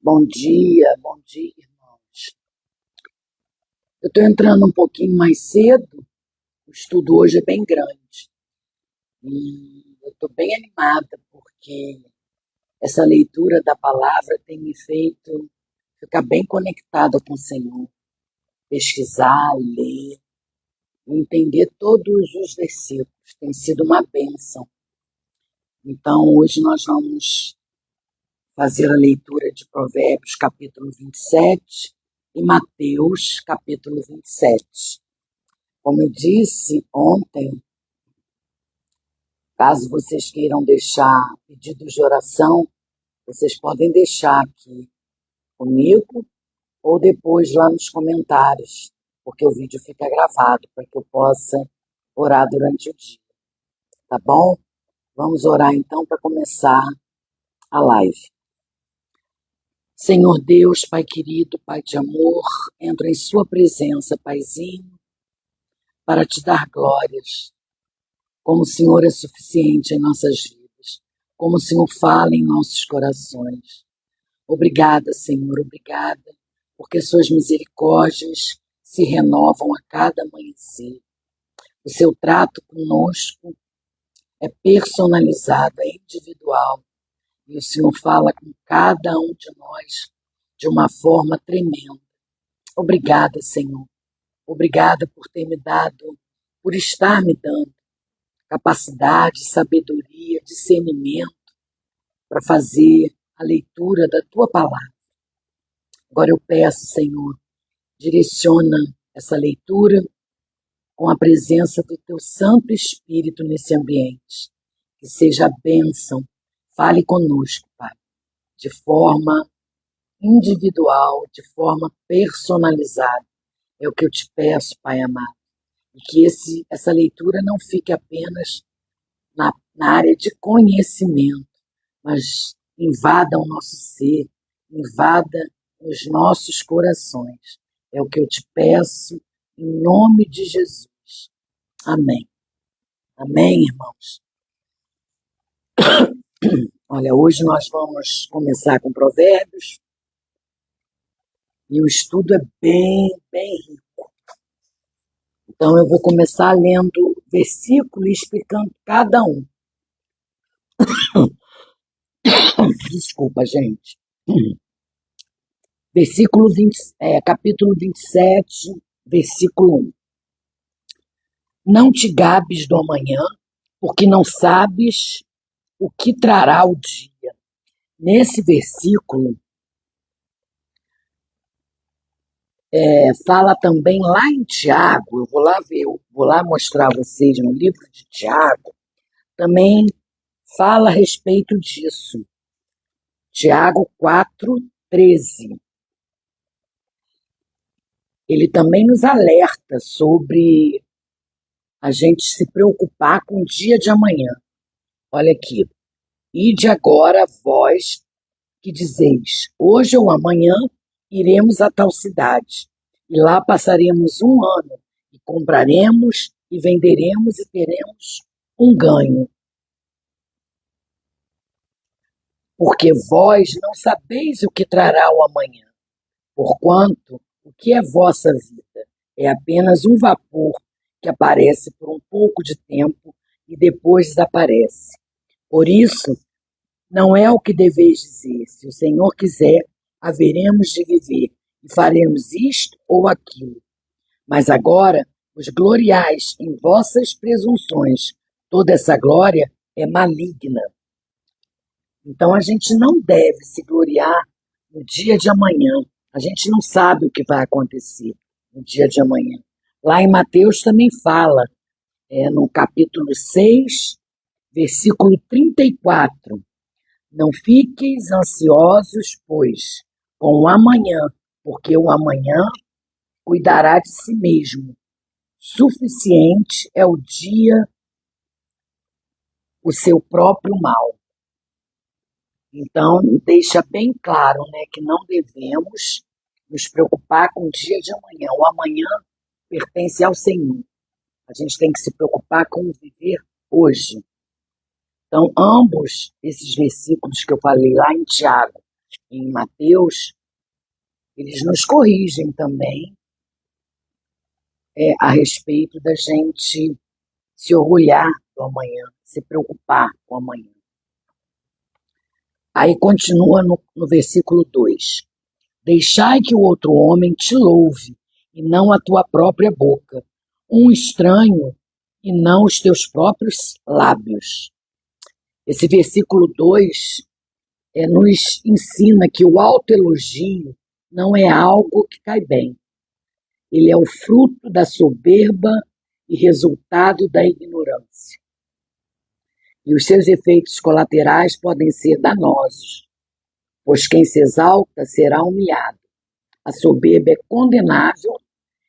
Bom dia, irmãos. Eu estou entrando um pouquinho mais cedo, o estudo hoje é bem grande e eu estou bem animada porque essa leitura da palavra tem me feito ficar bem conectada com o Senhor, pesquisar, ler, entender todos os versículos, tem sido uma bênção. Então, hoje nós vamos fazer a leitura de Provérbios, capítulo 27, e Mateus, capítulo 27. Como eu disse ontem, caso vocês queiram deixar pedidos de oração, vocês podem deixar aqui comigo ou depois lá nos comentários, porque o vídeo fica gravado para que eu possa orar durante o dia, tá bom? Vamos orar então para começar a live. Senhor Deus, Pai querido, Pai de amor, entro em sua presença, Paizinho, para te dar glórias, como o Senhor é suficiente em nossas vidas, como o Senhor fala em nossos corações. Obrigada, Senhor, obrigada, porque suas misericórdias se renovam a cada amanhecer. O seu trato conosco é personalizado, é individual, e o Senhor fala com cada um de nós de uma forma tremenda. Obrigada, Senhor. Obrigada por estar me dando capacidade, sabedoria, discernimento para fazer a leitura da tua palavra. Agora eu peço, Senhor, direciona essa leitura com a presença do teu Santo Espírito nesse ambiente. Que seja a bênção. Fale conosco, Pai, de forma individual, de forma personalizada. É o que eu te peço, Pai amado. E que essa leitura não fique apenas na área de conhecimento, mas invada o nosso ser, invada os nossos corações. É o que eu te peço, em nome de Jesus. Amém. Amém, irmãos? Olha, hoje nós vamos começar com Provérbios, e o estudo é bem rico. Então eu vou começar lendo versículo e explicando cada um. Desculpa, gente. Capítulo 27, versículo 1. Não te gabes do amanhã, porque não sabes o que trará o dia. Nesse versículo, fala também lá em Tiago, eu vou lá mostrar a vocês no livro de Tiago, também fala a respeito disso. Tiago 4:13. Ele também nos alerta sobre a gente se preocupar com o dia de amanhã. Olha aqui. Ide agora vós que dizeis, hoje ou amanhã iremos a tal cidade, e lá passaremos um ano, e compraremos e venderemos e teremos um ganho. Porque vós não sabeis o que trará o amanhã, porquanto o que é vossa vida é apenas um vapor que aparece por um pouco de tempo e depois desaparece. Por isso, não é o que deveis dizer, se o Senhor quiser, haveremos de viver e faremos isto ou aquilo. Mas agora vos gloriais em vossas presunções, toda essa glória é maligna. Então a gente não deve se gloriar no dia de amanhã. A gente não sabe o que vai acontecer no dia de amanhã. Lá em Mateus também fala, no capítulo 6, versículo 34. Não fiqueis ansiosos, pois, com o amanhã, porque o amanhã cuidará de si mesmo. Suficiente é o dia, o seu próprio mal. Então, deixa bem claro, né, que não devemos nos preocupar com o dia de amanhã. O amanhã pertence ao Senhor. A gente tem que se preocupar com o viver hoje. Então, ambos esses versículos que eu falei lá em Tiago em Mateus, eles nos corrigem também a respeito da gente se orgulhar do amanhã, se preocupar com o amanhã. Aí continua no versículo 2. Deixai que o outro homem te louve, e não a tua própria boca, um estranho, e não os teus próprios lábios. Esse versículo 2 nos ensina que o autoelogio não é algo que cai bem. Ele é o fruto da soberba e resultado da ignorância. E os seus efeitos colaterais podem ser danosos, pois quem se exalta será humilhado. A soberba é condenável,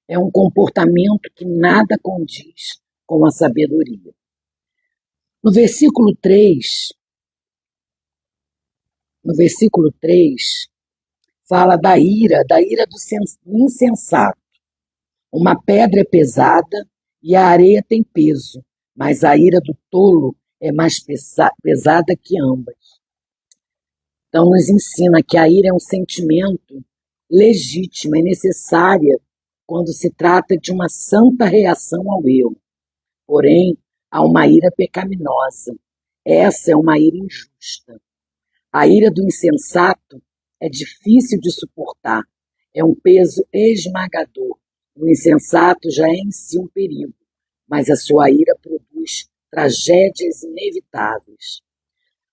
é um comportamento que nada condiz com a sabedoria. No versículo 3, fala da ira do insensato. Uma pedra é pesada e a areia tem peso, mas a ira do tolo é mais pesada que ambas. Então, nos ensina que a ira é um sentimento legítimo, é necessária quando se trata de uma santa reação ao erro. Porém, há uma ira pecaminosa. Essa é uma ira injusta. A ira do insensato é difícil de suportar, é um peso esmagador. O insensato já é em si um perigo, mas a sua ira produz tragédias inevitáveis.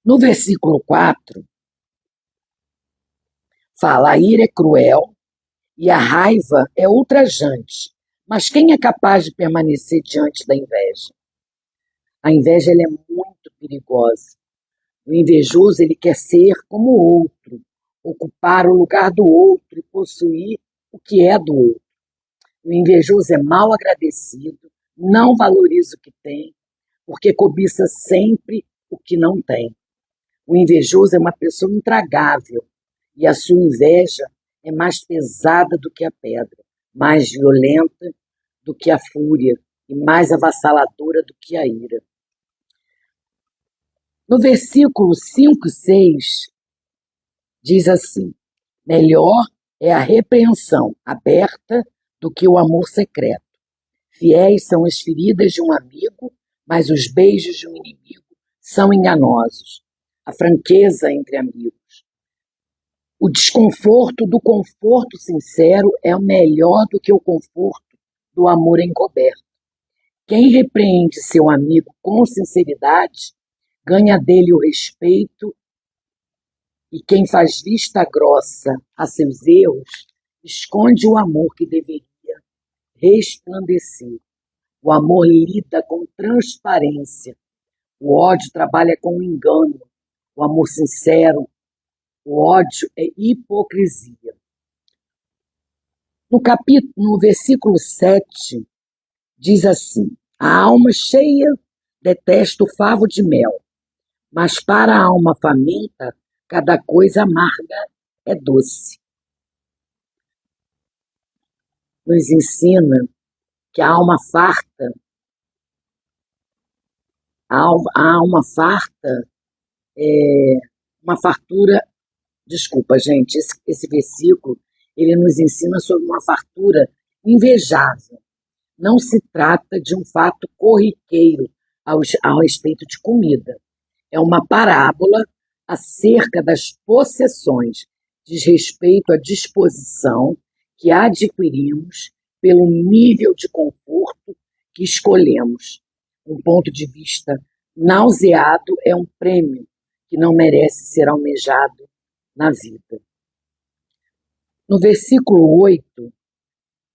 No versículo 4, fala: a ira é cruel e a raiva é ultrajante, mas quem é capaz de permanecer diante da inveja? A inveja ela é muito perigosa. O invejoso ele quer ser como o outro, ocupar o lugar do outro e possuir o que é do outro. O invejoso é mal agradecido, não valoriza o que tem, porque cobiça sempre o que não tem. O invejoso é uma pessoa intragável e a sua inveja é mais pesada do que a pedra, mais violenta do que a fúria e mais avassaladora do que a ira. No versículo 5 e 6, diz assim: melhor é a repreensão aberta do que o amor secreto. Fiéis são as feridas de um amigo, mas os beijos de um inimigo são enganosos. A franqueza entre amigos. O desconforto do conforto sincero é melhor do que o conforto do amor encoberto. Quem repreende seu amigo com sinceridade ganha dele o respeito, e quem faz vista grossa a seus erros esconde o amor que deveria resplandecer. O amor lida com transparência, o ódio trabalha com engano, o amor sincero, o ódio é hipocrisia. No versículo 7, diz assim: a alma cheia detesta o favo de mel, mas para a alma faminta, cada coisa amarga é doce. Nos ensina que a alma farta, é uma fartura. Desculpa, gente, esse versículo, ele nos ensina sobre uma fartura invejável. Não se trata de um fato corriqueiro ao respeito de comida. É uma parábola acerca das possessões, diz respeito à disposição que adquirimos pelo nível de conforto que escolhemos. Um ponto de vista nauseado é um prêmio que não merece ser almejado na vida. No versículo 8,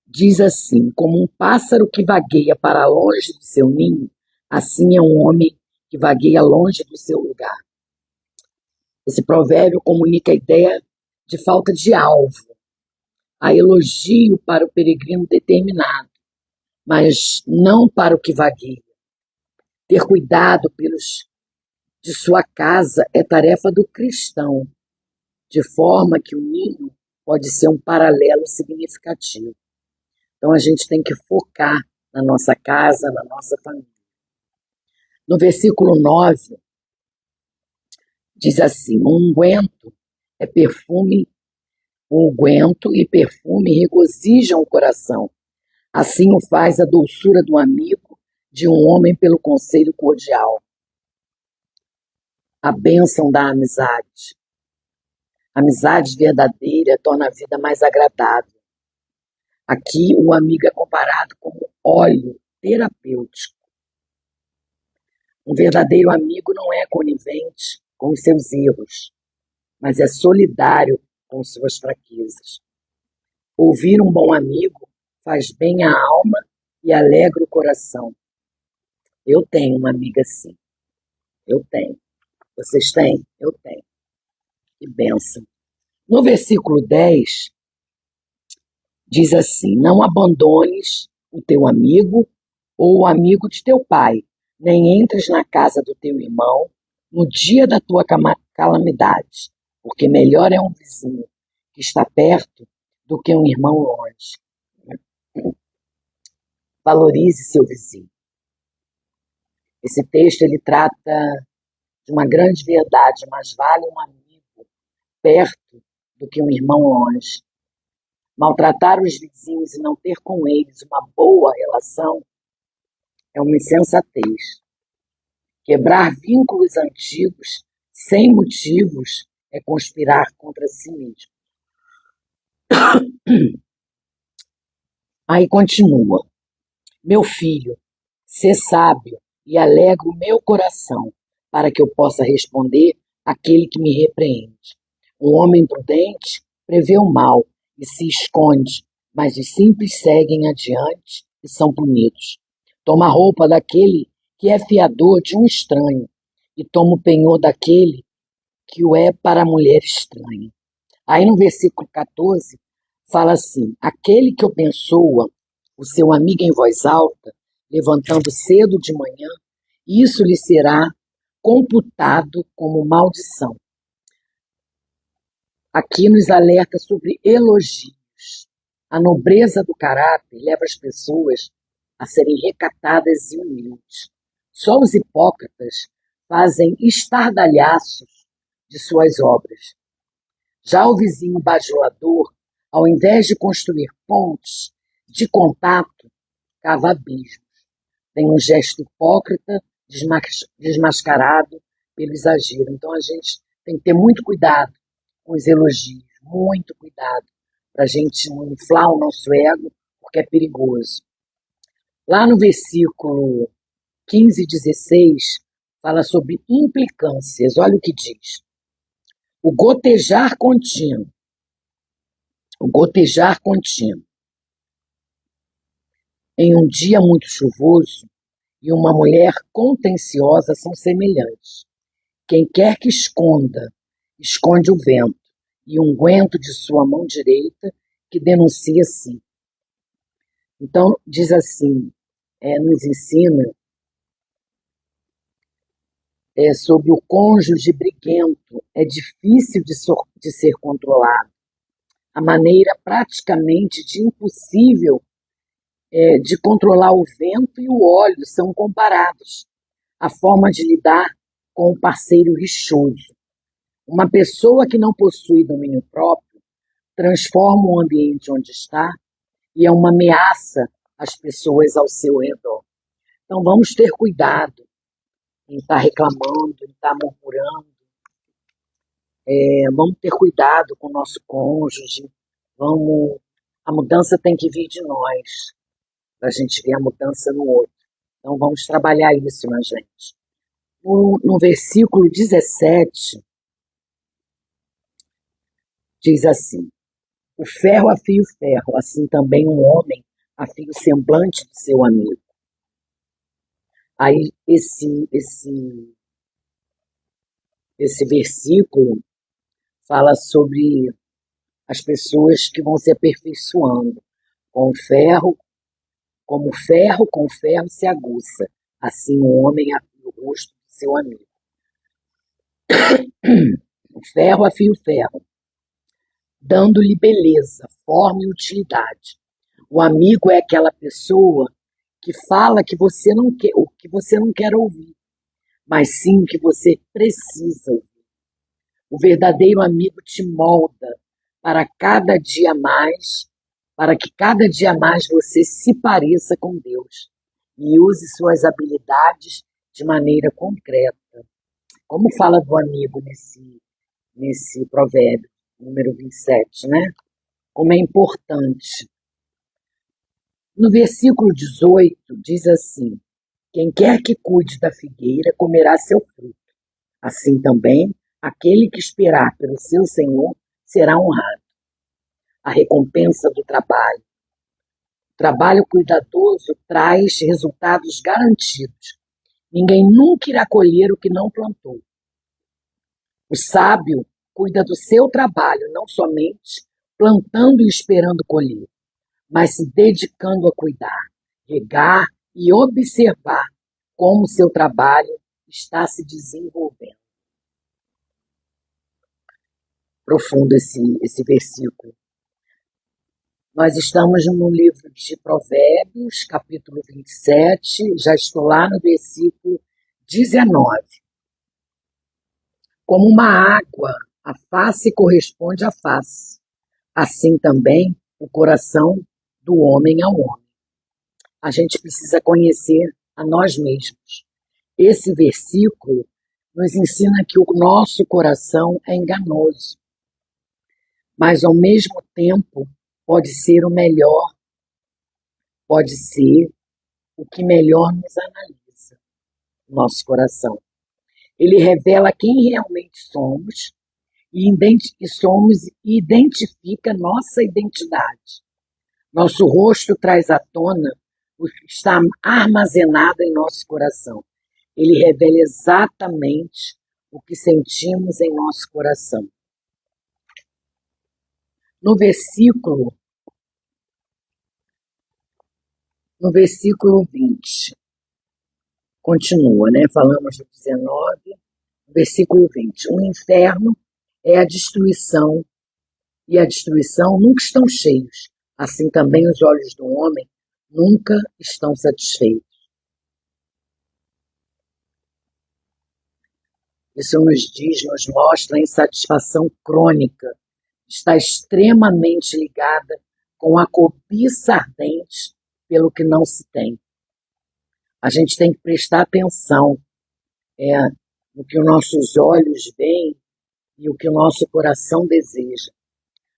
diz assim: como um pássaro que vagueia para longe do seu ninho, assim é um homem que vagueia longe do seu lugar. Esse provérbio comunica a ideia de falta de alvo, há elogio para o peregrino determinado, mas não para o que vagueia. Ter cuidado de sua casa é tarefa do cristão, de forma que o ninho pode ser um paralelo significativo. Então a gente tem que focar na nossa casa, na nossa família. No versículo 9, diz assim: um unguento é perfume, o unguento e perfume regozijam o coração. Assim o faz a doçura do amigo, de um homem pelo conselho cordial. A bênção da amizade. A amizade verdadeira torna a vida mais agradável. Aqui o amigo é comparado como óleo terapêutico. Um verdadeiro amigo não é conivente com os seus erros, mas é solidário com suas fraquezas. Ouvir um bom amigo faz bem à alma e alegra o coração. Eu tenho uma amiga assim. Eu tenho. Vocês têm? Eu tenho. Que bênção. No versículo 10, diz assim: não abandones o teu amigo ou o amigo de teu pai, nem entres na casa do teu irmão no dia da tua calamidade, porque melhor é um vizinho que está perto do que um irmão longe. Valorize seu vizinho. Esse texto ele trata de uma grande verdade, mas vale um amigo perto do que um irmão longe. Maltratar os vizinhos e não ter com eles uma boa relação é uma insensatez. Quebrar vínculos antigos sem motivos é conspirar contra si mesmo. Aí continua: meu filho, sê sábio e alegra o meu coração, para que eu possa responder àquele que me repreende. Um homem prudente prevê o mal e se esconde, mas os simples seguem adiante e são punidos. Toma a roupa daquele que é fiador de um estranho e toma o penhor daquele que o é para a mulher estranha. Aí no versículo 14 fala assim: aquele que abençoa o seu amigo em voz alta, levantando cedo de manhã, isso lhe será computado como maldição. Aqui nos alerta sobre elogios. A nobreza do caráter leva as pessoas a serem recatadas e humildes. Só os hipócritas fazem estardalhaços de suas obras. Já o vizinho bajulador, ao invés de construir pontes de contato, cava abismos. Tem um gesto hipócrita, desmascarado pelo exagero. Então a gente tem que ter muito cuidado com os elogios, muito cuidado, para a gente não inflar o nosso ego, porque é perigoso. Lá no versículo 15 e 16, fala sobre implicâncias. Olha o que diz. O gotejar contínuo. O gotejar contínuo. Em um dia muito chuvoso e uma mulher contenciosa são semelhantes. Quem quer que esconda, esconde o vento, e um unguento de sua mão direita que denuncia si. Então, diz assim, nos ensina sobre o cônjuge briguento. É difícil de ser controlado. A maneira praticamente de impossível de controlar o vento e o óleo são comparados. A forma de lidar com o parceiro rixoso. Uma pessoa que não possui domínio próprio transforma o ambiente onde está e é uma ameaça às pessoas ao seu redor. Então vamos ter cuidado em estar reclamando, em estar murmurando. Vamos ter cuidado com o nosso cônjuge. A mudança tem que vir de nós, para a gente ver a mudança no outro. Então vamos trabalhar isso na gente. No versículo 17, diz assim: o ferro afia o ferro, assim também um homem afia o semblante do seu amigo. Aí esse versículo fala sobre as pessoas que vão se aperfeiçoando com ferro, como ferro com ferro se aguça, assim o homem afia o rosto do seu amigo. O ferro afia o ferro, dando-lhe beleza, forma e utilidade. O amigo é aquela pessoa que fala que você não quer, o que você não quer ouvir, mas sim o que você precisa ouvir. O verdadeiro amigo te molda para cada dia mais, para que cada dia mais você se pareça com Deus e use suas habilidades de maneira concreta. Como fala do amigo nesse provérbio, número 27, né? Como é importante. No versículo 18, diz assim: quem quer que cuide da figueira comerá seu fruto. Assim também, aquele que esperar pelo seu Senhor será honrado. A recompensa do trabalho. O trabalho cuidadoso traz resultados garantidos. Ninguém nunca irá colher o que não plantou. O sábio cuida do seu trabalho, não somente plantando e esperando colher, mas se dedicando a cuidar, regar e observar como seu trabalho está se desenvolvendo. Profundo esse versículo. Nós estamos no livro de Provérbios, capítulo 27, já estou lá no versículo 19. Como uma água, a face corresponde à face, assim também o coração do homem ao homem. A gente precisa conhecer a nós mesmos. Esse versículo nos ensina que o nosso coração é enganoso, mas ao mesmo tempo pode ser o melhor, pode ser o que melhor nos analisa, o nosso coração. Ele revela quem realmente somos e identifica nossa identidade. Nosso rosto traz à tona o que está armazenado em nosso coração. Ele revela exatamente o que sentimos em nosso coração. No versículo 20, continua, né? Falamos do 19, versículo 20. O inferno é a destruição, e a destruição nunca estão cheios. Assim também os olhos do homem nunca estão satisfeitos. Isso nos mostra a insatisfação crônica. Está extremamente ligada com a cobiça ardente pelo que não se tem. A gente tem que prestar atenção no que os nossos olhos veem e o que o nosso coração deseja.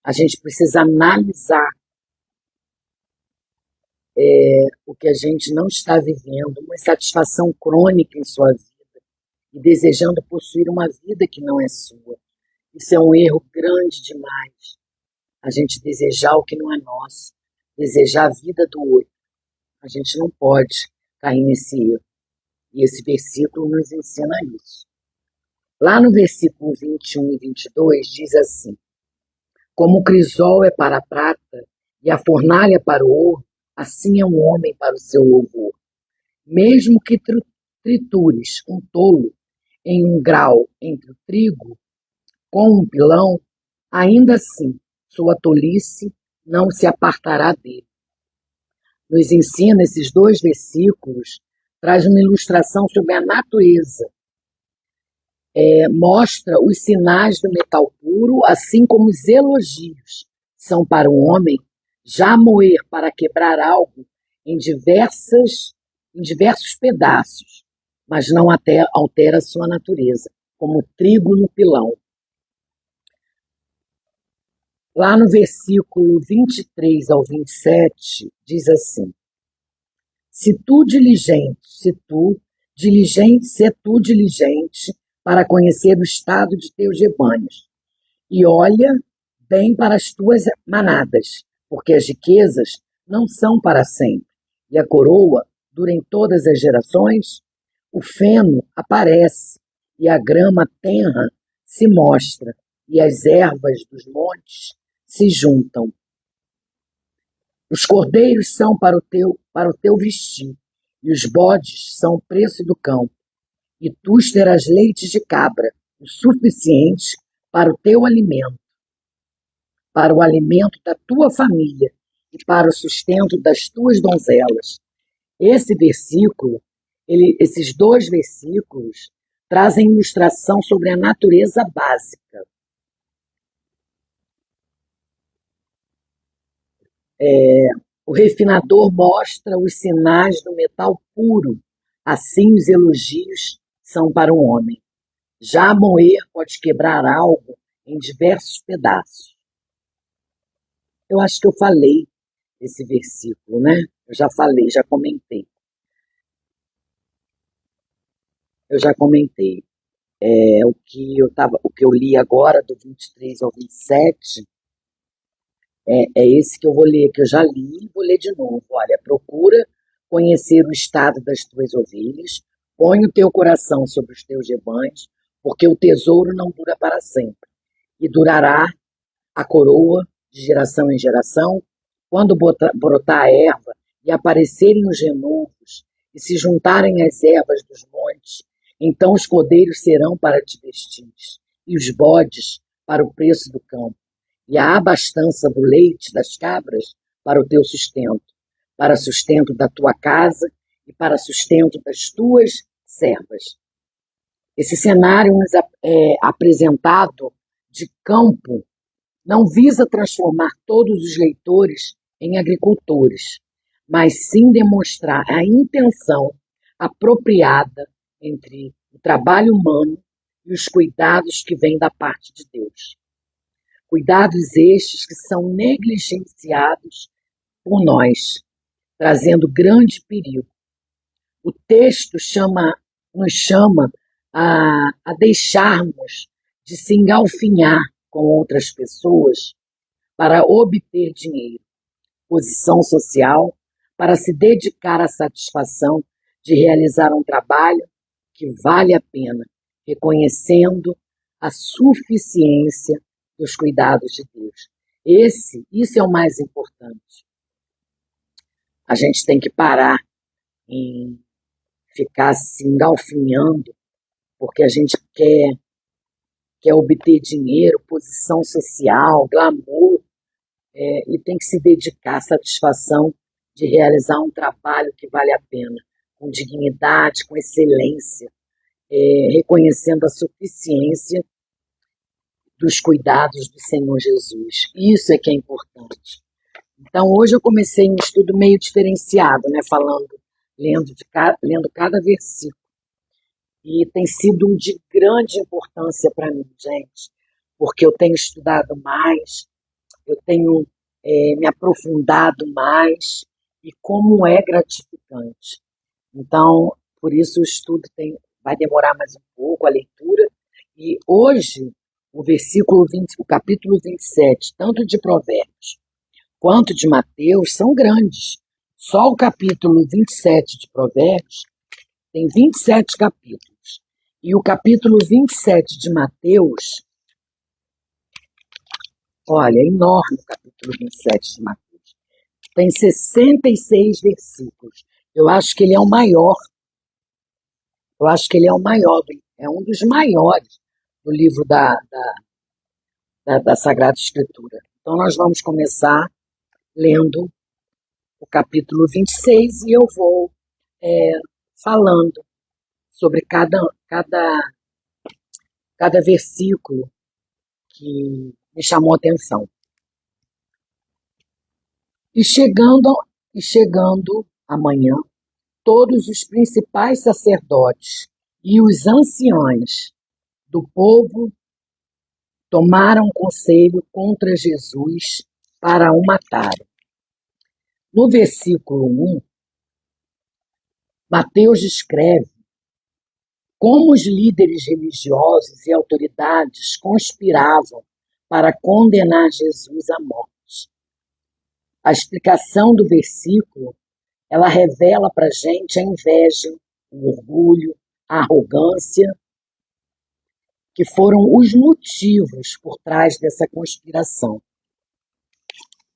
A gente precisa analisar o que a gente não está vivendo, uma insatisfação crônica em sua vida e desejando possuir uma vida que não é sua. Isso é um erro grande demais. A gente desejar o que não é nosso, desejar a vida do outro. A gente não pode cair nesse erro. E esse versículo nos ensina isso. Lá no versículo 21 e 22 diz assim: como o crisol é para a prata e a fornalha para o ouro, assim é um homem para o seu louvor. Mesmo que tritures um tolo em um grau entre o trigo com um pilão, ainda assim sua tolice não se apartará dele. Nos ensina esses dois versículos, traz uma ilustração sobre a natureza. Mostra os sinais do metal puro, assim como os elogios são para o homem já moer para quebrar algo em diversos pedaços, mas não altera sua natureza, como trigo no pilão. Lá no versículo 23 ao 27, diz assim: se tu diligente para conhecer o estado de teus rebanhos, e olha bem para as tuas manadas, porque as riquezas não são para sempre, e a coroa dura em todas as gerações. O feno aparece, e a grama tenra se mostra, e as ervas dos montes se juntam. Os cordeiros são para o teu vestir, e os bodes são o preço do campo. E tu terás leites de cabra, o suficiente para o teu alimento, para o alimento da tua família e para o sustento das tuas donzelas. Esses dois versículos trazem ilustração sobre a natureza básica. O refinador mostra os sinais do metal puro, assim os elogios são para um homem. Já moer pode quebrar algo em diversos pedaços. Eu acho que eu falei esse versículo, né? Eu já falei, já comentei. O que eu li agora, do 23 ao 27, é esse que eu vou ler, que eu já li e vou ler de novo. Olha, procura conhecer o estado das tuas ovelhas, põe o teu coração sobre os teus rebanhos, porque o tesouro não dura para sempre, e durará a coroa de geração em geração. Quando brotar a erva e aparecerem os renovos e se juntarem as ervas dos montes, então os cordeiros serão para te vestir, e os bodes para o preço do campo, e a abastança do leite das cabras para o teu sustento, para sustento da tua casa e para sustento das tuas servas. Esse cenário nos é apresentado de campo não visa transformar todos os leitores em agricultores, mas sim demonstrar a intenção apropriada entre o trabalho humano e os cuidados que vêm da parte de Deus. Cuidados estes que são negligenciados por nós, trazendo grande perigo. O texto nos chama a deixarmos de se engalfinhar com outras pessoas para obter dinheiro, posição social, para se dedicar à satisfação de realizar um trabalho que vale a pena, reconhecendo a suficiência dos cuidados de Deus. Isso é o mais importante. A gente tem que parar em ficar se engalfinhando porque a gente quer obter dinheiro, posição social, glamour, e tem que se dedicar à satisfação de realizar um trabalho que vale a pena, com dignidade, com excelência, reconhecendo a suficiência dos cuidados do Senhor Jesus. Isso é que é importante. Então, hoje eu comecei um estudo meio diferenciado, né, lendo cada versículo. E tem sido de grande importância para mim, gente, porque eu tenho estudado mais, eu tenho me aprofundado mais, e como é gratificante. Então, por isso o estudo vai demorar mais um pouco, a leitura, e hoje o capítulo 27, tanto de Provérbios quanto de Mateus, são grandes. Só o capítulo 27 de Provérbios tem 27 capítulos. E o capítulo 27 de Mateus, olha, é enorme o capítulo 27 de Mateus. Tem 66 versículos. Eu acho que ele é o maior. É um dos maiores do livro da Sagrada Escritura. Então, nós vamos começar lendo o capítulo 26 e eu vou falando sobre cada versículo que me chamou a atenção. E chegando amanhã, todos os principais sacerdotes e os anciões do povo tomaram conselho contra Jesus para o matarem. No versículo 1, Mateus descreve como os líderes religiosos e autoridades conspiravam para condenar Jesus à morte. A explicação do versículo, ela revela para a gente a inveja, o orgulho, a arrogância, que foram os motivos por trás dessa conspiração.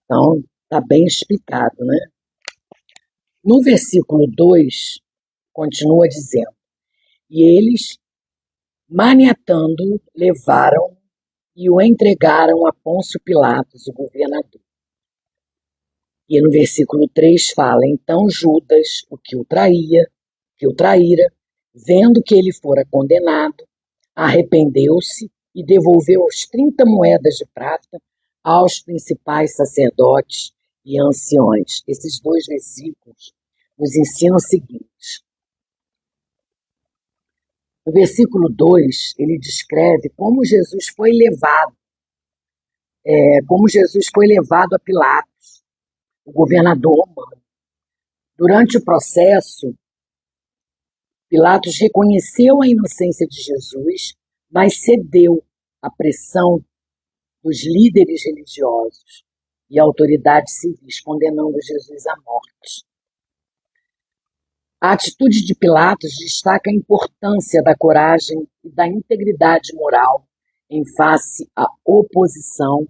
Então, está bem explicado, né? No versículo 2, continua dizendo: e eles, maniatando, levaram e o entregaram a Pôncio Pilatos, o governador. E no versículo 3 fala: então Judas, o que o traíra, Vendo que ele fora condenado, arrependeu-se e devolveu as 30 moedas de prata aos principais sacerdotes e anciões. Esses dois versículos nos ensinam o seguinte. No versículo 2, ele descreve como Jesus foi levado a Pilatos, o governador romano. Durante o processo, Pilatos reconheceu a inocência de Jesus, mas cedeu à pressão dos líderes religiosos e autoridades civis, condenando Jesus à morte. A atitude de Pilatos destaca a importância da coragem e da integridade moral em face à oposição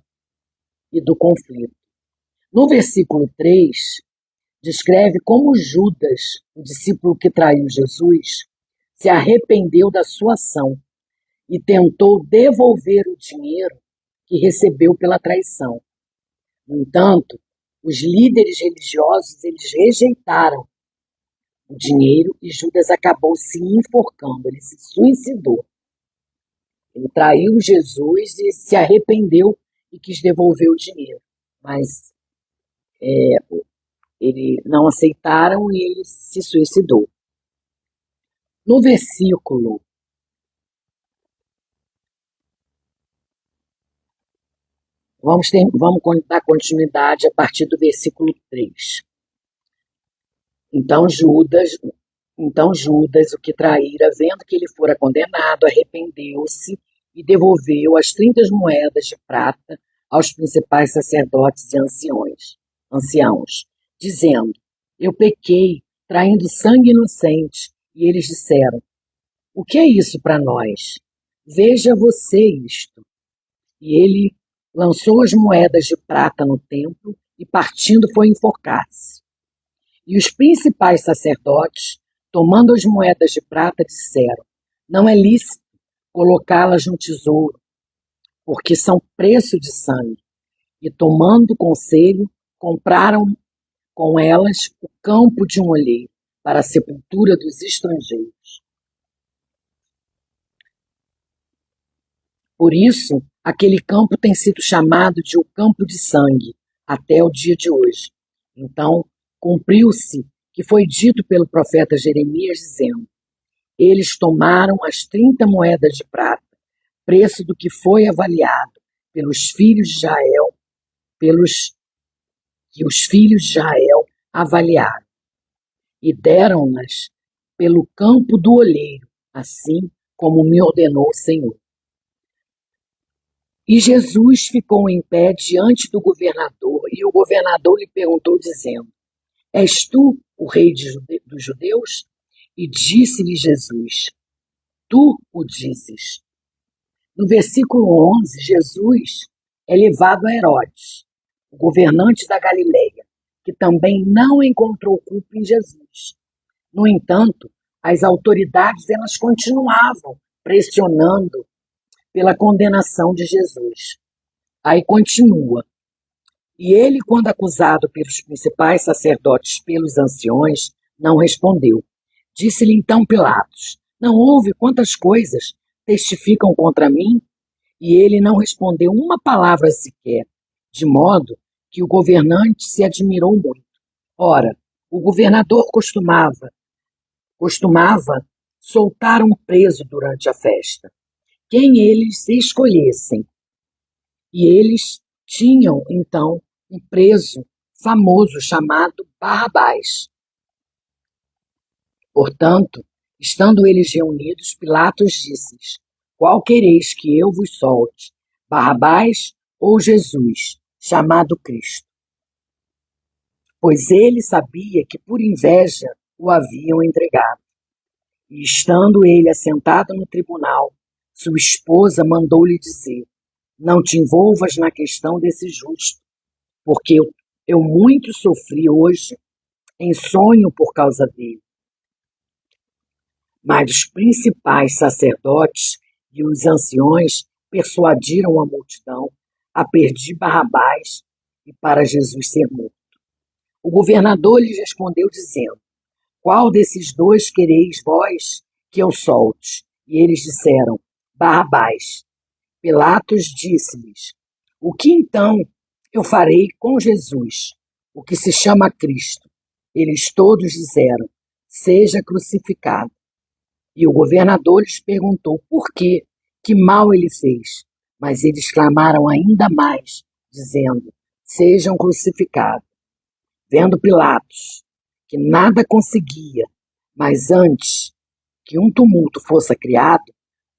e do conflito. No versículo 3, descreve como Judas, o discípulo que traiu Jesus, se arrependeu da sua ação e tentou devolver o dinheiro que recebeu pela traição. No entanto, os líderes religiosos eles rejeitaram o dinheiro e Judas acabou se enforcando, ele se suicidou. Ele traiu Jesus e se arrependeu e quis devolver o dinheiro, mas ele não aceitaram e ele se suicidou. No versículo vamos dar continuidade a partir do versículo 3. Então Judas, o que traíra, vendo que ele fora condenado, arrependeu-se e devolveu as 30 moedas de prata aos principais sacerdotes e anciãos, dizendo: eu pequei, traindo sangue inocente. E eles disseram: o que é isso para nós? Veja você isto. E ele lançou as moedas de prata no templo e, partindo, foi enforcar-se. E os principais sacerdotes, tomando as moedas de prata, disseram: não é lícito colocá-las no tesouro, porque são preço de sangue. E, tomando conselho, compraram com elas o campo de um olheiro para a sepultura dos estrangeiros. Por isso, aquele campo tem sido chamado de o campo de sangue até o dia de hoje. Então, cumpriu-se que foi dito pelo profeta Jeremias, dizendo: eles tomaram as 30 moedas de prata, preço do que foi avaliado pelos filhos de Israel, que os filhos de Israel avaliaram, e deram-nas pelo campo do olheiro, assim como me ordenou o Senhor. E Jesus ficou em pé diante do governador, e o governador lhe perguntou, dizendo: és tu o rei dos judeus? E disse-lhe Jesus: tu o dizes. No versículo 11, Jesus é levado a Herodes, o governante da Galileia, que também não encontrou culpa em Jesus. No entanto, as autoridades elas continuavam pressionando pela condenação de Jesus. Aí continua. E ele, quando acusado pelos principais sacerdotes, pelos anciões, não respondeu. Disse-lhe então Pilatos: não ouve quantas coisas testificam contra mim? E ele não respondeu uma palavra sequer, de modo que o governante se admirou muito. Ora, o governador costumava soltar um preso durante a festa, quem eles escolhessem. E eles tinham, então, um preso famoso chamado Barrabás. Portanto, estando eles reunidos, Pilatos disse-lhes: qual quereis que eu vos solte, Barrabás ou Jesus, chamado Cristo? Pois ele sabia que por inveja o haviam entregado. E estando ele assentado no tribunal, sua esposa mandou-lhe dizer: não te envolvas na questão desse justo, porque eu muito sofri hoje em sonho por causa dele. Mas os principais sacerdotes e os anciões persuadiram a multidão a pedir Barrabás e para Jesus ser morto. O governador lhes respondeu dizendo: qual desses dois quereis vós que eu solte. E eles disseram: Barrabás. Pilatos disse-lhes: O que então eu farei com Jesus, o que se chama Cristo? Eles todos disseram: Seja crucificado. E o governador lhes perguntou por quê, que mal ele fez. Mas eles clamaram ainda mais, dizendo: Sejam crucificados. Vendo Pilatos que nada conseguia, mas antes que um tumulto fosse criado,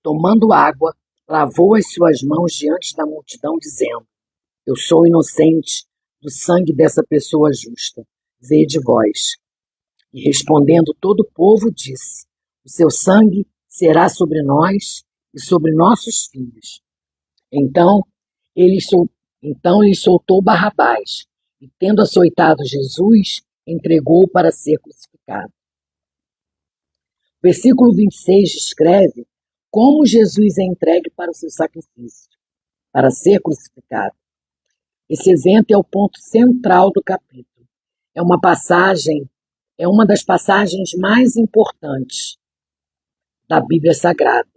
tomando água, lavou as suas mãos diante da multidão, dizendo: Eu sou inocente do sangue dessa pessoa justa. Vede vós. E respondendo todo o povo, disse: O seu sangue será sobre nós e sobre nossos filhos. Então ele, então lhe soltou Barrabás, e tendo açoitado Jesus, entregou-o para ser crucificado. O versículo 26 descreve como Jesus é entregue para o seu sacrifício, para ser crucificado. Esse evento é o ponto central do capítulo. É uma das passagens mais importantes da Bíblia Sagrada.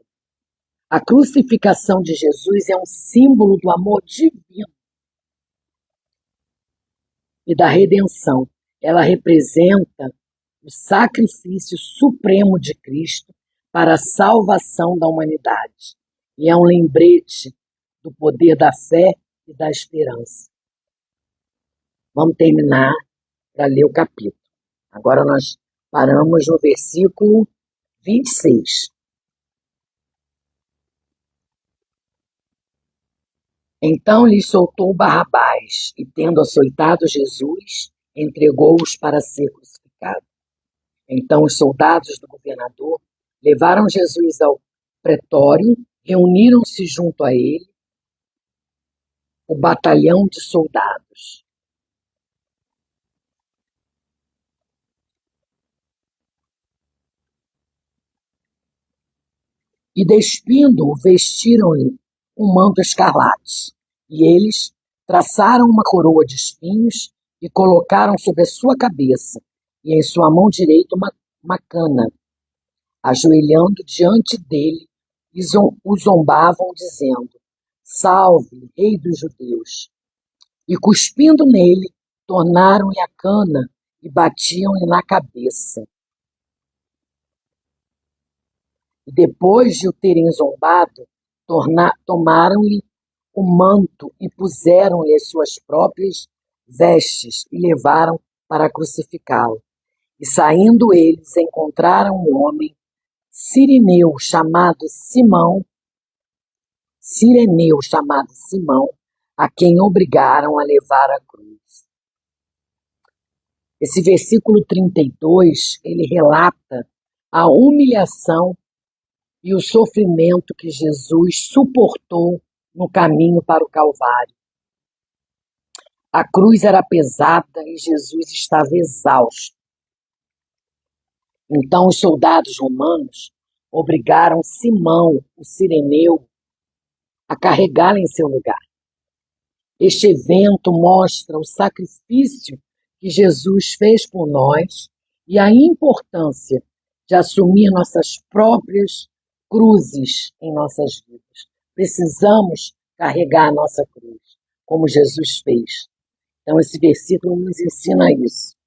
A crucificação de Jesus é um símbolo do amor divino e da redenção. Ela representa o sacrifício supremo de Cristo para a salvação da humanidade. E é um lembrete do poder da fé e da esperança. Vamos terminar para ler o capítulo. Agora nós paramos no versículo 26. Então lhe soltou Barrabás, e tendo açoitado Jesus, entregou-os para ser crucificado. Então os soldados do governador levaram Jesus ao pretório, reuniram-se junto a ele o batalhão de soldados. E despindo-o, vestiram-lhe um manto escarlate. E eles traçaram uma coroa de espinhos e colocaram sobre a sua cabeça, e em sua mão direita uma cana. Ajoelhando diante dele, o zombavam, dizendo: Salve, Rei dos Judeus! E cuspindo nele, tornaram-lhe a cana e batiam-lhe na cabeça. E depois de o terem zombado, tomaram-lhe o manto e puseram-lhe as suas próprias vestes e levaram para crucificá-lo. E saindo eles, encontraram um homem Cireneu chamado Simão, a quem obrigaram a levar a cruz. Esse versículo 32, ele relata a humilhação e o sofrimento que Jesus suportou no caminho para o Calvário. A cruz era pesada e Jesus estava exausto. Então os soldados romanos obrigaram Simão, o Cireneu, a carregá-lo em seu lugar. Este evento mostra o sacrifício que Jesus fez por nós e a importância de assumir nossas próprias cruzes em nossas vidas. Precisamos carregar a nossa cruz, como Jesus fez. Então esse versículo nos ensina isso.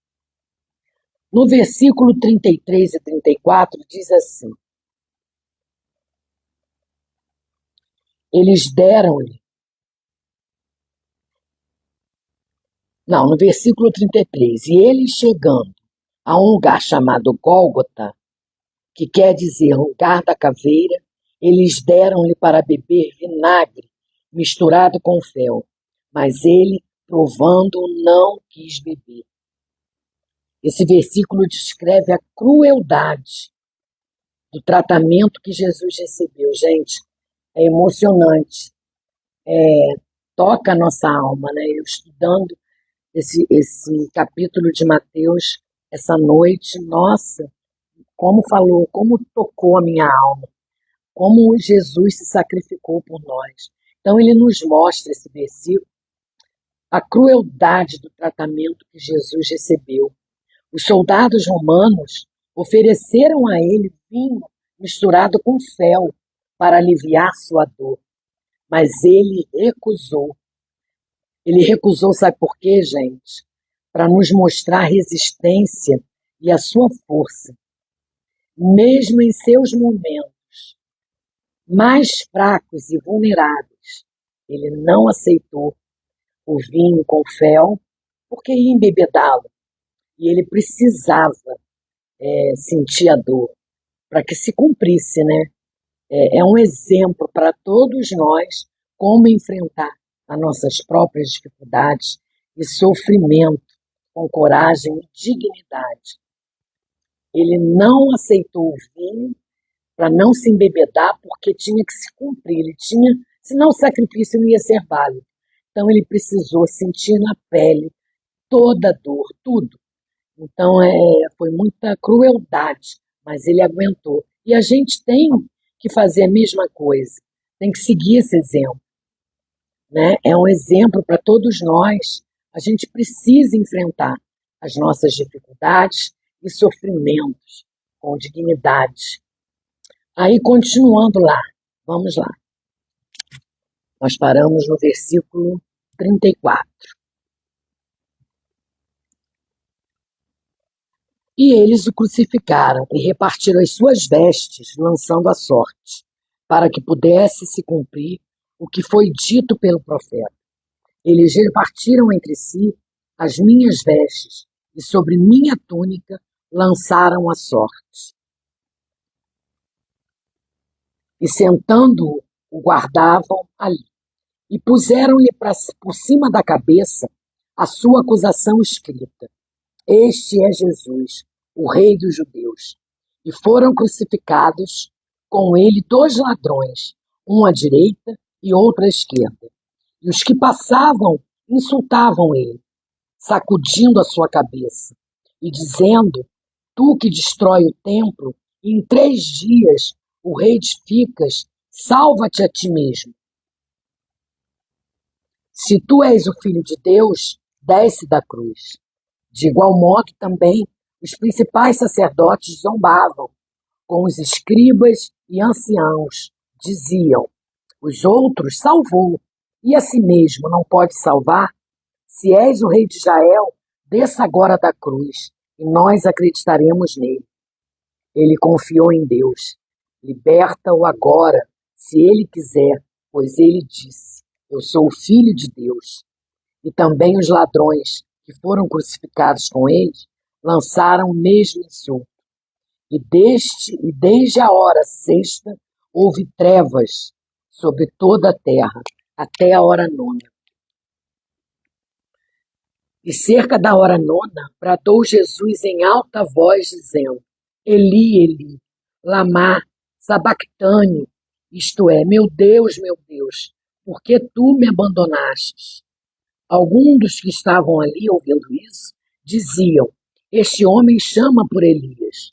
No versículo 33 e 34 diz assim: Eles deram-lhe. Não, no versículo 33. E eles chegando a um lugar chamado Gólgota, que quer dizer lugar da caveira, eles deram-lhe para beber vinagre misturado com fel, mas ele, provando, não quis beber. Esse versículo descreve a crueldade do tratamento que Jesus recebeu. Gente, é emocionante, toca a nossa alma, né? Eu estudando esse capítulo de Mateus essa noite, nossa, como tocou a minha alma, como Jesus se sacrificou por nós. Então ele nos mostra, esse versículo, a crueldade do tratamento que Jesus recebeu. Os soldados romanos ofereceram a ele vinho misturado com fel para aliviar sua dor. Mas ele recusou. Ele recusou, sabe por quê, gente? Para nos mostrar a resistência e a sua força. Mesmo em seus momentos mais fracos e vulneráveis, ele não aceitou o vinho com fel, porque ia embebedá-lo. E ele precisava sentir a dor para que se cumprisse, né? É um exemplo para todos nós como enfrentar as nossas próprias dificuldades e sofrimento com coragem e dignidade. Ele não aceitou o vinho para não se embebedar, porque tinha que se cumprir. Ele tinha, senão o sacrifício não ia ser válido. Então ele precisou sentir na pele toda a dor, tudo. Então foi muita crueldade, mas ele aguentou. E a gente tem que fazer a mesma coisa, tem que seguir esse exemplo, né? É um exemplo para todos nós. A gente precisa enfrentar as nossas dificuldades e sofrimentos com dignidade. Aí, continuando lá, vamos lá. Nós paramos no versículo 34. E eles o crucificaram e repartiram as suas vestes, lançando a sorte, para que pudesse se cumprir o que foi dito pelo profeta. Eles repartiram entre si as minhas vestes, e sobre minha túnica lançaram a sorte. E sentando-o, o guardavam ali. E puseram-lhe por cima da cabeça a sua acusação escrita: Este é Jesus, o Rei dos Judeus. E foram crucificados com ele 2 ladrões, um à direita e outro à esquerda. E os que passavam insultavam ele, sacudindo a sua cabeça e dizendo: Tu que destrói o templo, em 3 dias o reedificas, salva-te a ti mesmo. Se tu és o Filho de Deus, desce da cruz. De igual modo também os principais sacerdotes zombavam com os escribas e anciãos. Diziam: Os outros salvou, e a si mesmo não pode salvar? Se és o Rei de Israel, desça agora da cruz, e nós acreditaremos nele. Ele confiou em Deus. Liberta-o agora, se ele quiser, pois ele disse: Eu sou o Filho de Deus. E também os ladrões que foram crucificados com ele lançaram o mesmo insulto. E desde a hora sexta houve trevas sobre toda a terra, até a hora 9. E cerca da hora 9, bradou Jesus em alta voz, dizendo: Eli, Eli, lama sabactani, isto é, meu Deus, por que tu me abandonaste? Alguns dos que estavam ali ouvindo isso diziam: Este homem chama por Elias.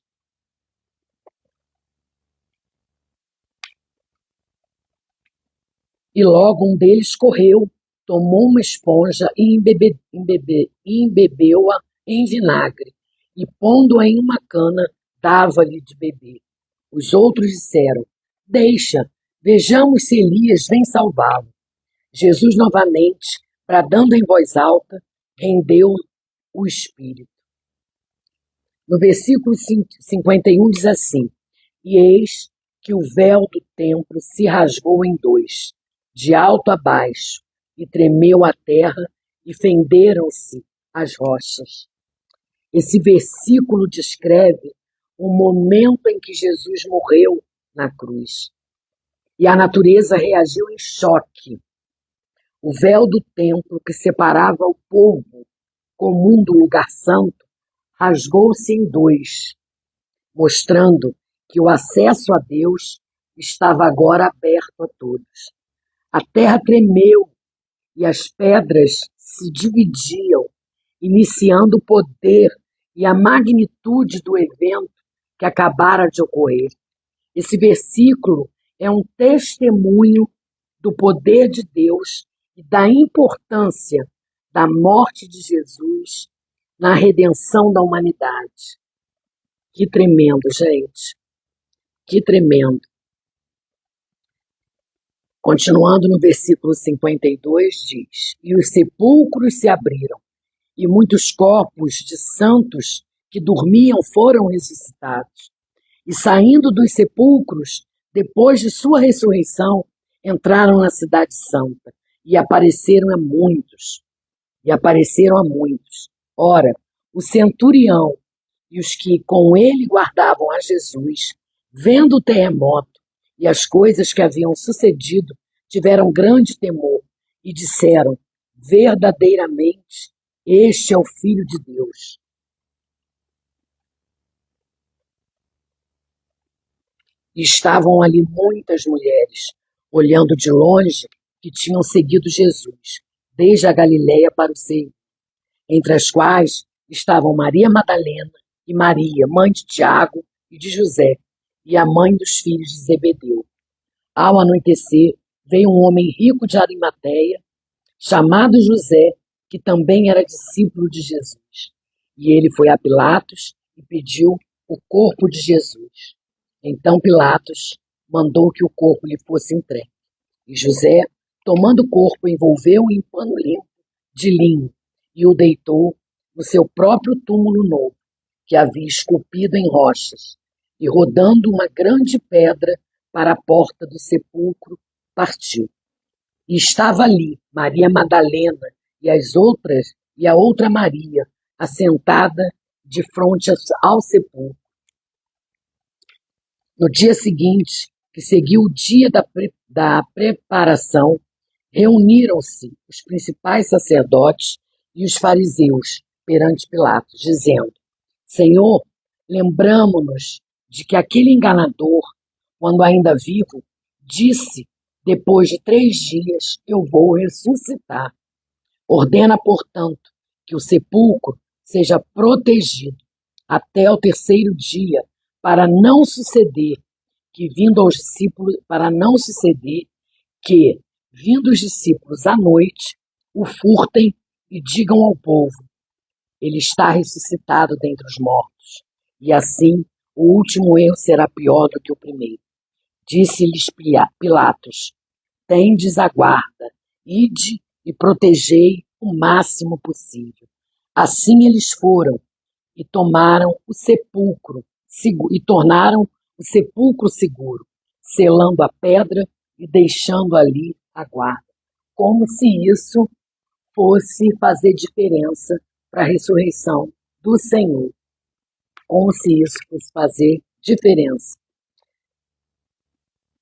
E logo um deles correu, tomou uma esponja e embebeu-a em vinagre, e pondo-a em uma cana, dava-lhe de beber. Os outros disseram: Deixa, vejamos se Elias vem salvá-lo. Jesus novamente, bradando em voz alta, rendeu o espírito. No versículo 51 diz assim: E eis que o véu do templo se rasgou em 2, de alto a baixo, e tremeu a terra, e fenderam-se as rochas. Esse versículo descreve o momento em que Jesus morreu na cruz. E a natureza reagiu em choque. O véu do templo que separava o povo comum do lugar santo rasgou-se em 2, mostrando que o acesso a Deus estava agora aberto a todos. A terra tremeu e as pedras se dividiam, iniciando o poder e a magnitude do evento que acabara de ocorrer. Esse versículo é um testemunho do poder de Deus e da importância da morte de Jesus na redenção da humanidade. Que tremendo, gente. Que tremendo. Continuando no versículo 52, diz: E os sepulcros se abriram, e muitos corpos de santos que dormiam foram ressuscitados. E saindo dos sepulcros, depois de sua ressurreição, entraram na cidade santa e apareceram a muitos. Ora, o centurião e os que com ele guardavam a Jesus, vendo o terremoto e as coisas que haviam sucedido, tiveram grande temor e disseram: verdadeiramente, este é o Filho de Deus. E estavam ali muitas mulheres, olhando de longe, que tinham seguido Jesus, desde a Galiléia para o Ceu, entre as quais estavam Maria Madalena e Maria, mãe de Tiago e de José, e a mãe dos filhos de Zebedeu. Ao anoitecer, veio um homem rico de Arimateia, chamado José, que também era discípulo de Jesus. E ele foi a Pilatos e pediu o corpo de Jesus. Então Pilatos mandou que o corpo lhe fosse entregue. E José, tomando o corpo, envolveu-o em pano limpo de linho e o deitou no seu próprio túmulo novo, que havia esculpido em rochas, e rodando uma grande pedra para a porta do sepulcro, partiu. E estava ali Maria Madalena e a outra Maria, assentada de frente ao sepulcro. No dia seguinte, que seguiu o dia da preparação, reuniram-se os principais sacerdotes e os fariseus perante Pilatos, dizendo: Senhor, lembramo-nos de que aquele enganador, quando ainda vivo, disse: depois de 3 dias eu vou ressuscitar. Ordena, portanto, que o sepulcro seja protegido até o 3º dia, para não suceder que, vindo os discípulos à noite, o furtem e digam ao povo: ele está ressuscitado dentre os mortos. E assim, o último erro será pior do que o primeiro. Disse-lhes Pilatos: tendes a guarda, ide e protegei o máximo possível. Assim eles foram e tornaram o sepulcro seguro, selando a pedra e deixando ali a guarda, como se isso fosse fazer diferença para a ressurreição do Senhor, como se isso fosse fazer diferença.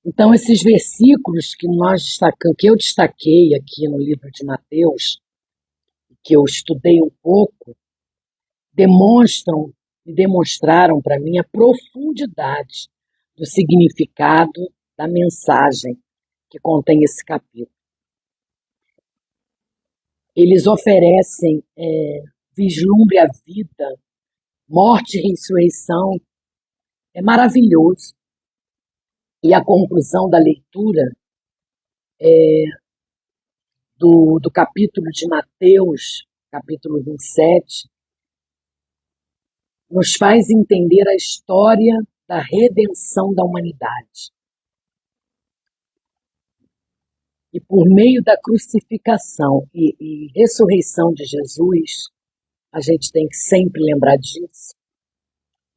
Então, esses versículos que eu destaquei aqui no livro de Mateus, que eu estudei um pouco, demonstraram para mim a profundidade do significado da mensagem que contém esse capítulo. Eles oferecem vislumbre à vida, morte e ressurreição. É maravilhoso. E a conclusão da leitura do capítulo de Mateus, capítulo 27, nos faz entender a história da redenção da humanidade. E por meio da crucificação e ressurreição de Jesus, a gente tem que sempre lembrar disso.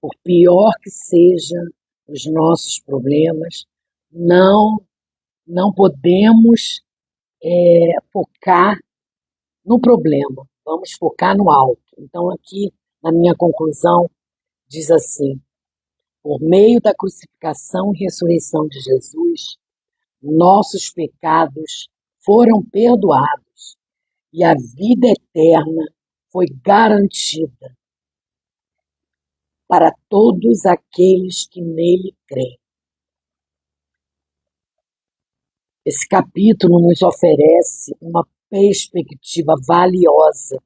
Por pior que sejam os nossos problemas, não podemos focar no problema, vamos focar no alto. Então aqui, na minha conclusão, diz assim: por meio da crucificação e ressurreição de Jesus, nossos pecados foram perdoados e a vida eterna foi garantida para todos aqueles que nele creem. Esse capítulo nos oferece uma perspectiva valiosa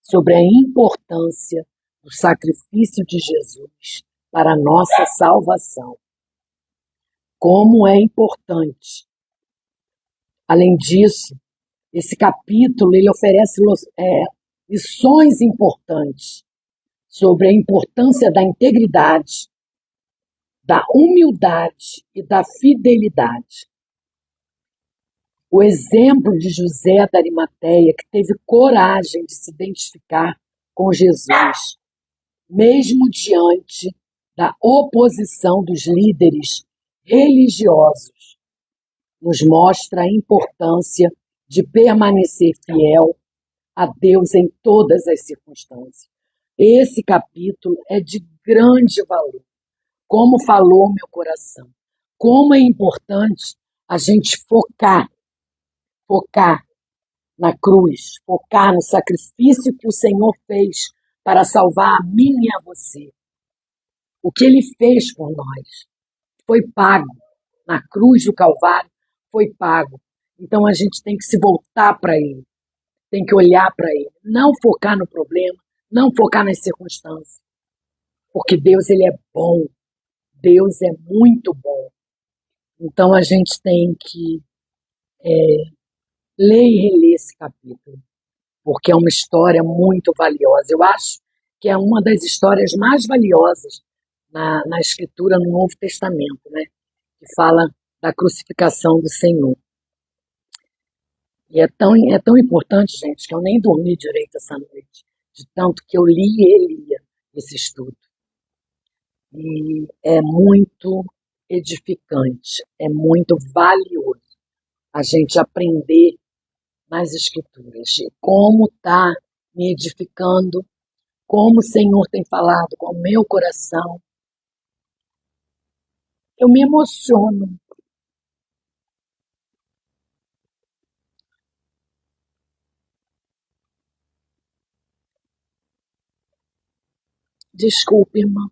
sobre a importância do sacrifício de Jesus para a nossa salvação. Como é importante. Além disso, esse capítulo ele oferece lições importantes sobre a importância da integridade, da humildade e da fidelidade. O exemplo de José da Arimateia, que teve coragem de se identificar com Jesus, mesmo diante da oposição dos líderes religiosos, nos mostra a importância de permanecer fiel a Deus em todas as circunstâncias. Esse capítulo é de grande valor. Como falou meu coração. Como é importante a gente focar na cruz, focar no sacrifício que o Senhor fez para salvar a mim e a você. O que Ele fez por nós foi pago. Na cruz do Calvário foi pago. Então a gente tem que se voltar para Ele, tem que olhar para Ele, não focar no problema, não focar nas circunstâncias, porque Deus, Ele é bom, Deus é muito bom. Então a gente tem que ler e reler esse capítulo, porque é uma história muito valiosa. Eu acho que é uma das histórias mais valiosas na Escritura, no Novo Testamento, né? Que fala da crucificação do Senhor. E é tão importante, gente, que eu nem dormi direito essa noite, de tanto que eu li e relia esse estudo. E é muito edificante, é muito valioso a gente aprender nas Escrituras, e como está me edificando, como o Senhor tem falado com o meu coração. Eu me emociono. Desculpe, irmão.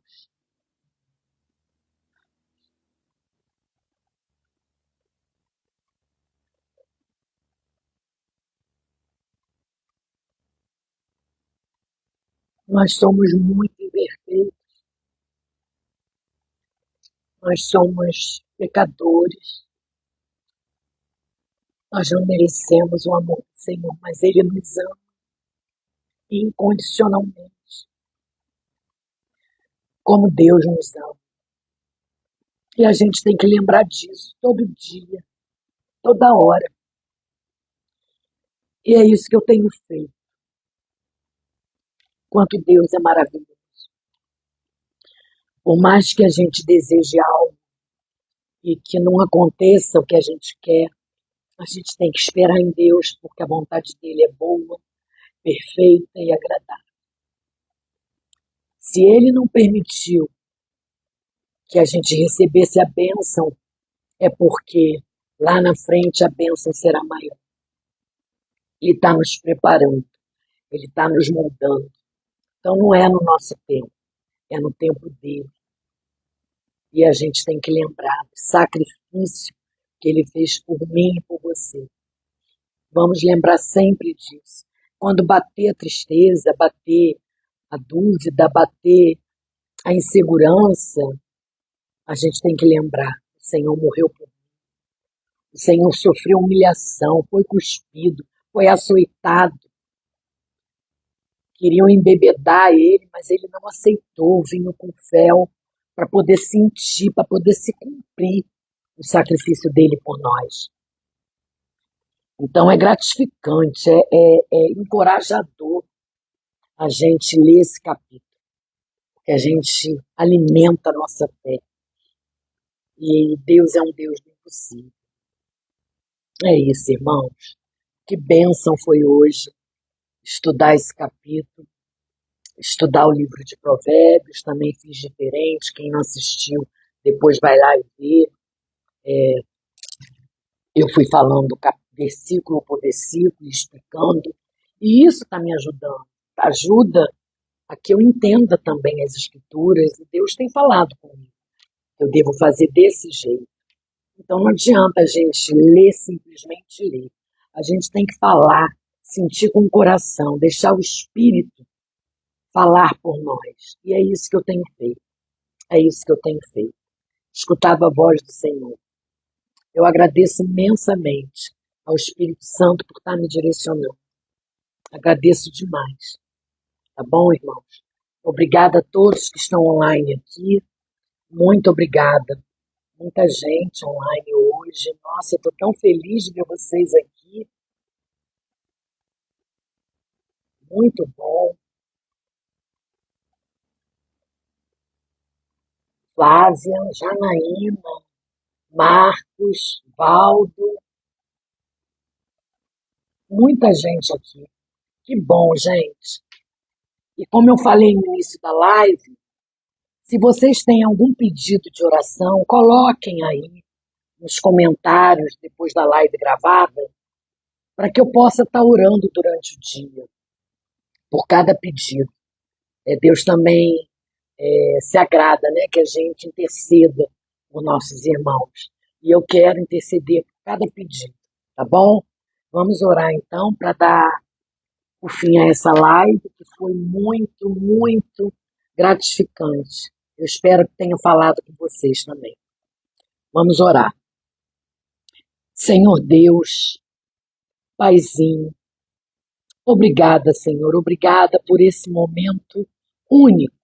Nós somos muito imperfeitos, nós somos pecadores, nós não merecemos o amor do Senhor, mas Ele nos ama incondicionalmente, como Deus nos ama. E a gente tem que lembrar disso todo dia, toda hora. E é isso que eu tenho feito. Quanto Deus é maravilhoso. Por mais que a gente deseje algo e que não aconteça o que a gente quer, a gente tem que esperar em Deus, porque a vontade dele é boa, perfeita e agradável. Se ele não permitiu que a gente recebesse a bênção, é porque lá na frente a bênção será maior. Ele está nos preparando, ele está nos moldando. Então não é no nosso tempo, é no tempo dele. E a gente tem que lembrar do sacrifício que ele fez por mim e por você. Vamos lembrar sempre disso. Quando bater a tristeza, bater a dúvida, bater a insegurança, a gente tem que lembrar: o Senhor morreu por mim. O Senhor sofreu humilhação, foi cuspido, foi açoitado. Queriam embebedar ele, mas ele não aceitou, vinho com fel para poder sentir, para poder se cumprir o sacrifício dele por nós. Então é gratificante, é encorajador a gente ler esse capítulo, porque a gente alimenta a nossa fé. E Deus é um Deus do impossível. É isso, irmãos. Que bênção foi hoje estudar esse capítulo, estudar o livro de Provérbios. Também fiz diferente. Quem não assistiu, depois vai lá e vê. Eu fui falando versículo por versículo, explicando. E isso está me ajudando. Ajuda a que eu entenda também as Escrituras. E Deus tem falado comigo. Eu devo fazer desse jeito. Então não adianta a gente ler, simplesmente ler. A gente tem que falar, sentir com o coração, deixar o Espírito falar por nós. E é isso que eu tenho feito. É isso que eu tenho feito. Escutava a voz do Senhor. Eu agradeço imensamente ao Espírito Santo por estar me direcionando. Agradeço demais. Tá bom, irmãos? Obrigada a todos que estão online aqui. Muito obrigada. Muita gente online hoje. Nossa, eu estou tão feliz de ver vocês aqui. Muito bom. Flávia, Janaína, Marcos, Valdo, muita gente aqui. Que bom, gente. E como eu falei no início da live, se vocês têm algum pedido de oração, coloquem aí nos comentários depois da live gravada, para que eu possa estar orando durante o dia, por cada pedido. Deus também se agrada, né, que a gente interceda por nossos irmãos. E eu quero interceder por cada pedido, tá bom? Vamos orar então para dar o fim a essa live, que foi muito, muito gratificante. Eu espero que tenha falado com vocês também. Vamos orar. Senhor Deus, Paizinho, obrigada, Senhor, obrigada por esse momento único.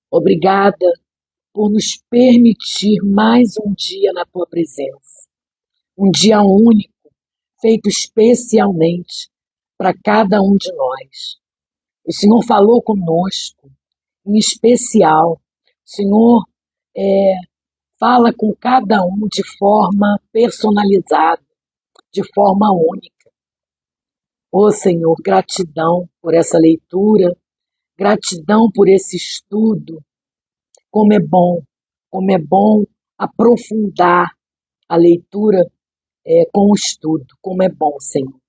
Obrigada por nos permitir mais um dia na Tua presença. Um dia único, feito especialmente para cada um de nós. O Senhor falou conosco, em especial. O Senhor fala com cada um de forma personalizada, de forma única. Ô Senhor, gratidão por essa leitura, gratidão por esse estudo. Como é bom aprofundar a leitura com o estudo. Como é bom, Senhor.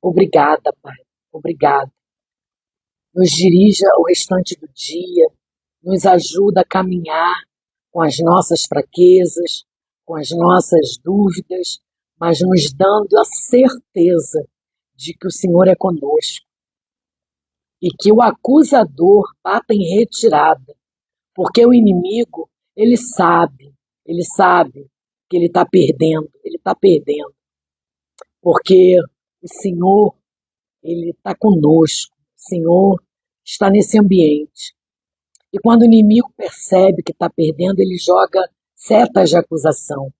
Obrigada, Pai. Obrigada. Nos dirija o restante do dia, nos ajuda a caminhar com as nossas fraquezas, com as nossas dúvidas, mas nos dando a certeza de que o Senhor é conosco e que o acusador bata em retirada, porque o inimigo, ele sabe que ele está perdendo, porque o Senhor, ele está conosco, o Senhor está nesse ambiente. E quando o inimigo percebe que está perdendo, ele joga setas de acusação,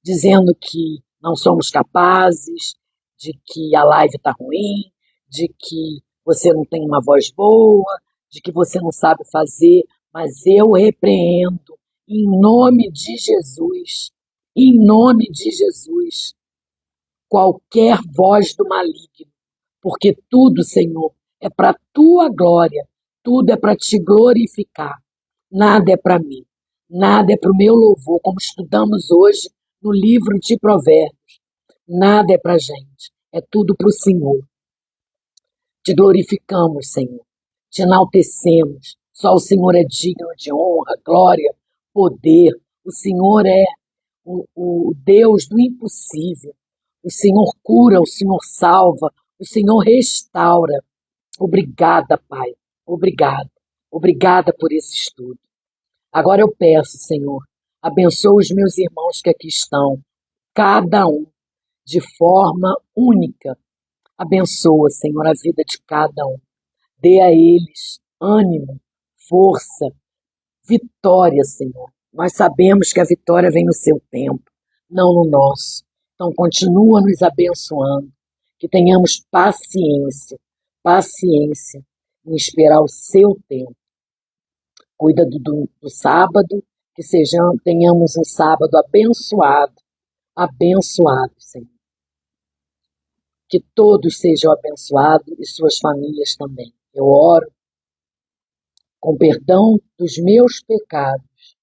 dizendo que não somos capazes, de que a live está ruim, de que você não tem uma voz boa, de que você não sabe fazer, mas eu repreendo em nome de Jesus, qualquer voz do maligno, porque tudo, Senhor, é para a tua glória, tudo é para te glorificar, nada é para mim, nada é para o meu louvor, como estudamos hoje no livro de Provérbios, nada é para a gente, é tudo para o Senhor. Te glorificamos, Senhor, te enaltecemos, só o Senhor é digno de honra, glória, poder, o Senhor é o Deus do impossível, o Senhor cura, o Senhor salva, o Senhor restaura. Obrigada, Pai, obrigada por esse estudo. Agora eu peço, Senhor, abençoa os meus irmãos que aqui estão, cada um, de forma única. Abençoa, Senhor, a vida de cada um. Dê a eles ânimo, força, vitória, Senhor. Nós sabemos que a vitória vem no seu tempo, não no nosso. Então, continua nos abençoando, que tenhamos paciência em esperar o seu tempo. Cuida do sábado, que tenhamos um sábado abençoado, Senhor. Que todos sejam abençoados e suas famílias também. Eu oro com perdão dos meus pecados,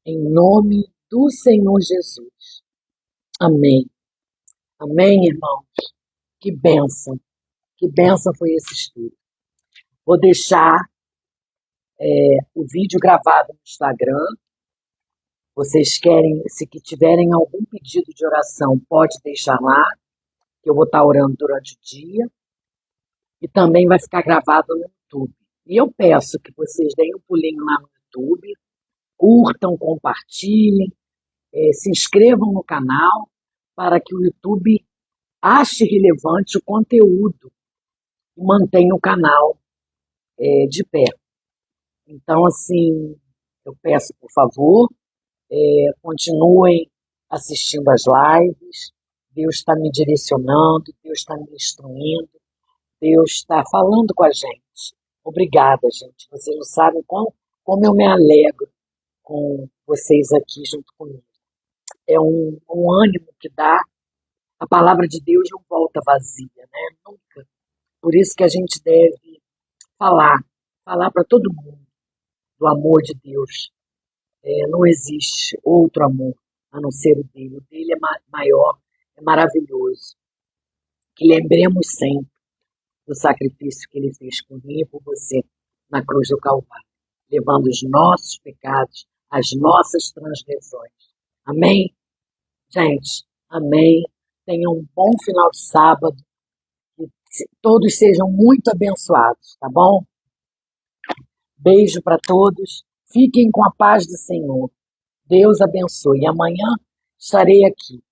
em nome do Senhor Jesus. Amém. Amém, irmãos. Que bênção foi esse estudo. Vou deixar o vídeo gravado no Instagram. Vocês querem, se tiverem algum pedido de oração, pode deixar lá, que eu vou estar orando durante o dia. E também vai ficar gravado no YouTube. E eu peço que vocês deem um pulinho lá no YouTube, curtam, compartilhem, se inscrevam no canal, para que o YouTube ache relevante o conteúdo e mantenha o canal de pé. Então, assim, Eu peço, por favor, continuem assistindo as lives. Deus está me direcionando, Deus está me instruindo, Deus está falando com a gente. Obrigada, gente. Vocês não sabem como eu me alegro com vocês aqui junto comigo. É um ânimo que dá. A palavra de Deus não volta vazia, né? Nunca. Por isso que a gente deve falar para todo mundo do amor de Deus. Não existe outro amor a não ser o dele. O dele é maior, é maravilhoso. Que lembremos sempre do sacrifício que ele fez por mim e por você na cruz do Calvário, levando os nossos pecados, as nossas transgressões. Amém? Gente, amém. Tenham um bom final de sábado. Que todos sejam muito abençoados, tá bom? Beijo para todos. Fiquem com a paz do Senhor. Deus abençoe. E amanhã estarei aqui,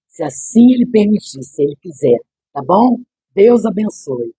se assim Ele permitir, se Ele quiser, tá bom? Deus abençoe.